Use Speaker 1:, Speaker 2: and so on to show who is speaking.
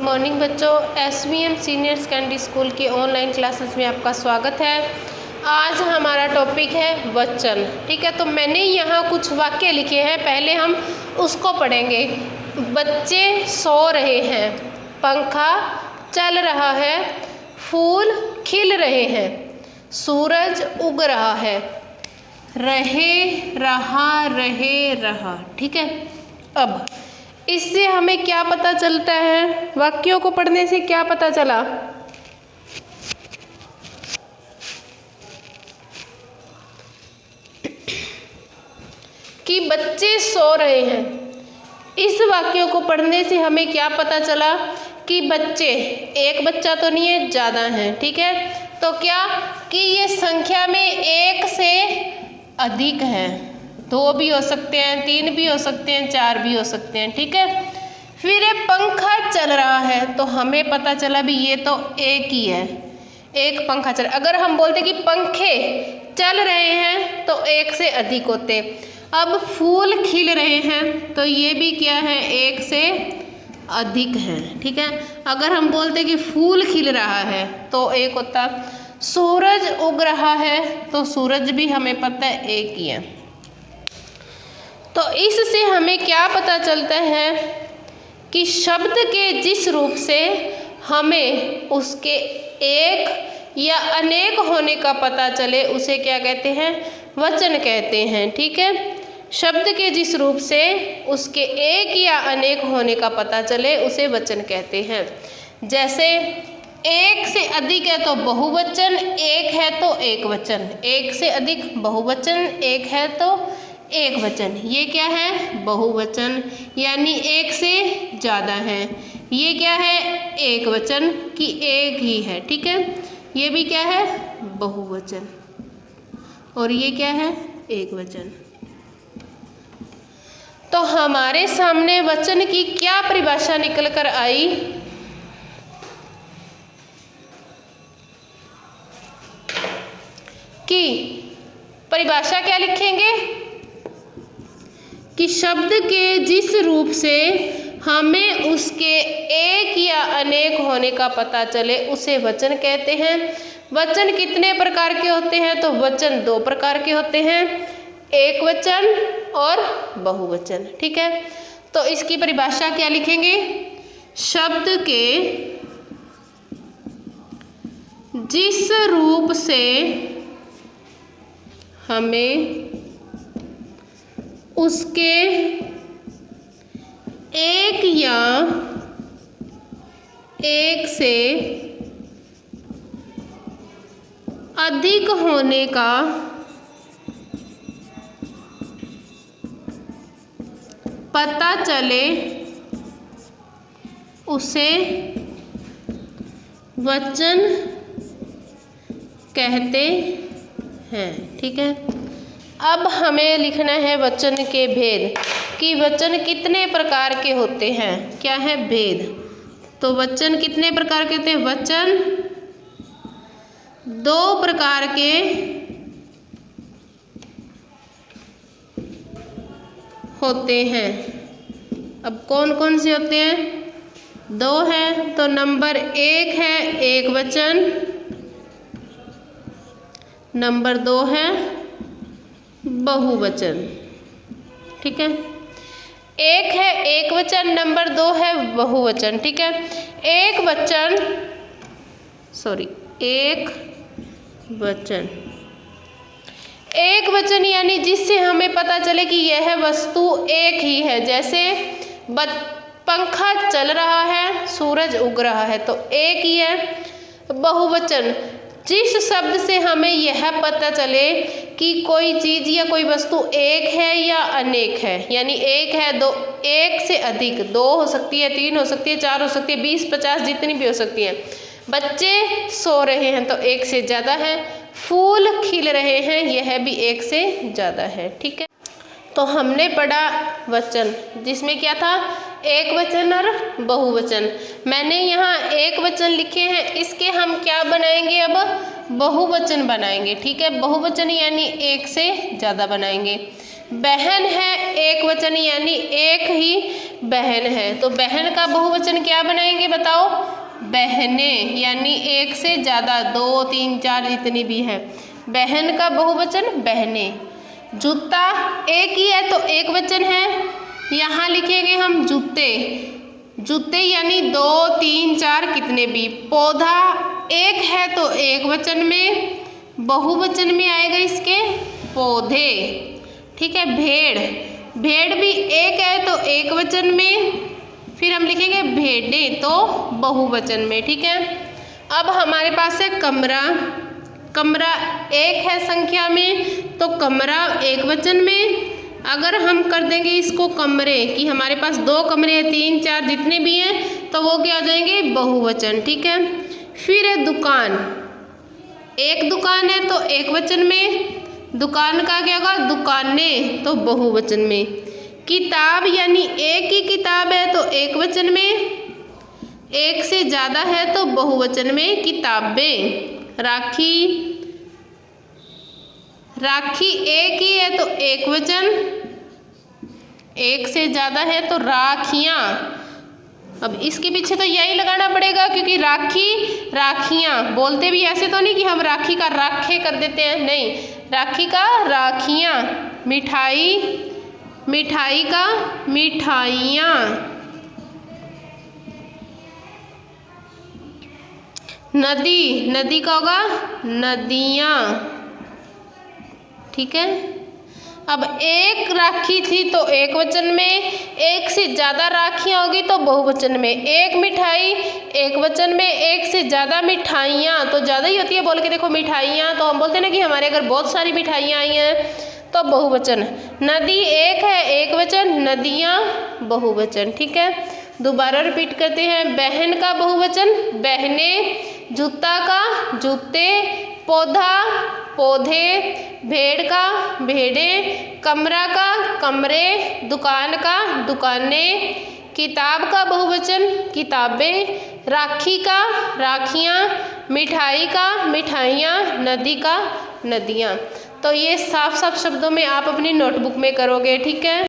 Speaker 1: Morning बच्चों, SVM senior secondary school की online classes में आपका स्वागत है। आज हमारा टॉपिक है वचन। ठीक है, तो मैंने यहाँ कुछ वाक्य लिखे हैं, पहले हम उसको पढ़ेंगे। बच्चे सो रहे हैं, पंखा चल रहा है, फूल खिल रहे हैं, सूरज उग रहा है, रहे रहा। ठीक है, अब इससे हमें क्या पता चलता है? वाक्यों को पढ़ने से क्या पता चला? कि बच्चे सो रहे हैं। इस वाक्यों को पढ़ने से हमें क्या पता चला? कि बच्चे, एक बच्चा तो नहीं है, ज़्यादा हैं। ठीक है, तो क्या कि ये संख्या में एक से अधिक है। 2 भी हो सकते हैं, 3 भी हो सकते हैं, 4 भी हो सकते हैं। ठीक है, फिर ये पंखा चल रहा है, तो हमें पता चला भी ये तो एक ही है, एक पंखा चल। अगर हम बोलते कि पंखे चल रहे हैं तो एक से अधिक होते। अब फूल खिल रहे हैं तो ये भी क्या है, एक से अधिक है। ठीक है, अगर हम बोलते कि फूल खिल रहा है तो एक होता। सूरज उग रहा है तो सूरज भी हमें पता है एक ही है। तो इससे हमें क्या पता चलता है कि शब्द के जिस रूप से हमें उसके एक या अनेक होने का पता चले उसे क्या कहते हैं? वचन कहते हैं। ठीक है, शब्द के जिस रूप से उसके एक या अनेक होने का पता चले उसे वचन कहते हैं। जैसे एक से अधिक है तो बहुवचन, एक है तो एक वचन। एक से अधिक बहुवचन, एक है तो एक वचन। ये क्या है? बहुवचन, यानी एक से ज़्यादा है। ये क्या है? एक वचन कि एक ही है। ठीक है, ये भी क्या है? बहुवचन। और ये क्या है? एक वचन। तो हमारे सामने वचन की क्या परिभाषा निकल कर आई? कि परिभाषा क्या लिखेंगे? कि शब्द के जिस रूप से हमें उसके एक या अनेक होने का पता चले उसे वचन कहते हैं। वचन कितने प्रकार के होते हैं? तो वचन 2 प्रकार के होते हैं, एक वचन और बहुवचन। ठीक है, तो इसकी परिभाषा क्या लिखेंगे? शब्द के जिस रूप से हमें उसके एक या एक से अधिक होने का पता चले उसे वचन कहते हैं। ठीक है, अब हमें लिखना है वचन के भेद, कि वचन कितने प्रकार के होते हैं। क्या है? भेद। तो वचन कितने प्रकार के होते हैं? वचन 2 प्रकार के होते हैं। अब कौन कौन से होते हैं? 2 है, तो नंबर 1 है एक वचन, नंबर 2 है बहुवचन। ठीक है, एक है एक वचन, नंबर 2 है बहुवचन। ठीक है, एक वचन एक वचन यानी जिससे हमें पता चले कि यह वस्तु एक ही है। जैसे पंखा चल रहा है, सूरज उग रहा है, तो एक ही है। बहुवचन, जिस शब्द से हमें यह पता चले कि कोई चीज़ या कोई वस्तु एक है या अनेक है, यानी एक है, 2, एक से अधिक, 2 हो सकती है, 3 हो सकती है, 4 हो सकती है, 20, 50 जितनी भी हो सकती हैं। बच्चे सो रहे हैं तो एक से ज़्यादा है। फूल खिल रहे हैं, यह भी एक से ज़्यादा है। ठीक है, तो हमने पढ़ा वचन, जिसमें क्या था? एक वचन और बहुवचन। मैंने यहाँ एक वचन लिखे हैं, इसके हम क्या बनाएंगे? अब बहुवचन बनाएंगे। ठीक है, बहुवचन यानी एक से ज़्यादा बनाएंगे। बहन है एक वचन यानी एक ही बहन है, तो बहन का बहुवचन क्या बनाएंगे बताओ? बहनें, यानी एक से ज़्यादा, 2 3 4 जितनी भी है, बहन का बहुवचन बहनें। जूता एक ही है तो एक वचन है, यहाँ लिखेंगे हम जूते, जूते यानी 2 3 4 कितने भी। पौधा एक है तो एक वचन में, बहुवचन में आएगा इसके पौधे, ठीक है। भेड़, भेड़ भी एक है तो एक वचन में, फिर हम लिखेंगे भेड़ें तो बहुवचन में, ठीक है। अब हमारे पास है कमरा, कमरा एक है संख्या में तो कमरा एक वचन में। अगर हम कर देंगे इसको कमरे कि हमारे पास 2 कमरे हैं, 3 4 जितने भी हैं, तो वो क्या हो जाएंगे? बहुवचन, ठीक है। फिर है दुकान, एक दुकान है तो एक वचन में, दुकान का क्या होगा? दुकानें तो बहुवचन में। किताब यानी एक ही किताब है तो एक वचन में, एक से ज़्यादा है तो बहुवचन में किताबें। राखी, राखी एक ही है तो एक वचन, एक से ज़्यादा है तो राखियाँ। अब इसके पीछे तो यही लगाना पड़ेगा क्योंकि राखी, राखियाँ बोलते भी ऐसे तो नहीं कि हम राखी का राखे कर देते हैं, नहीं, राखी का राखियाँ। मिठाई, मिठाई का मिठाइयाँ। नदी, नदी का होगा नदियाँ, ठीक है। अब एक राखी थी तो एक वचन में, एक से ज़्यादा राखियाँ होगी तो बहुवचन में। एक मिठाई एक वचन में, एक से ज़्यादा मिठाइयाँ तो ज़्यादा ही होती है, बोल के देखो मिठाइयाँ, तो हम बोलते हैं ना कि हमारे अगर बहुत सारी मिठाइयाँ आई हैं तो बहुवचन। नदी एक है एक वचन, नदियाँ बहुवचन, ठीक है। दोबारा रिपीट करते हैं। बहन का बहुवचन बहनें, जूता का जूते, पौधा पौधे, भेड़ का भेड़ें, कमरा का कमरे, दुकान का दुकानें, किताब का बहुवचन किताबें, राखी का राखियाँ, मिठाई का मिठाइयाँ, नदी का नदियाँ। तो ये साफ साफ शब्दों में आप अपनी नोटबुक में करोगे, ठीक है।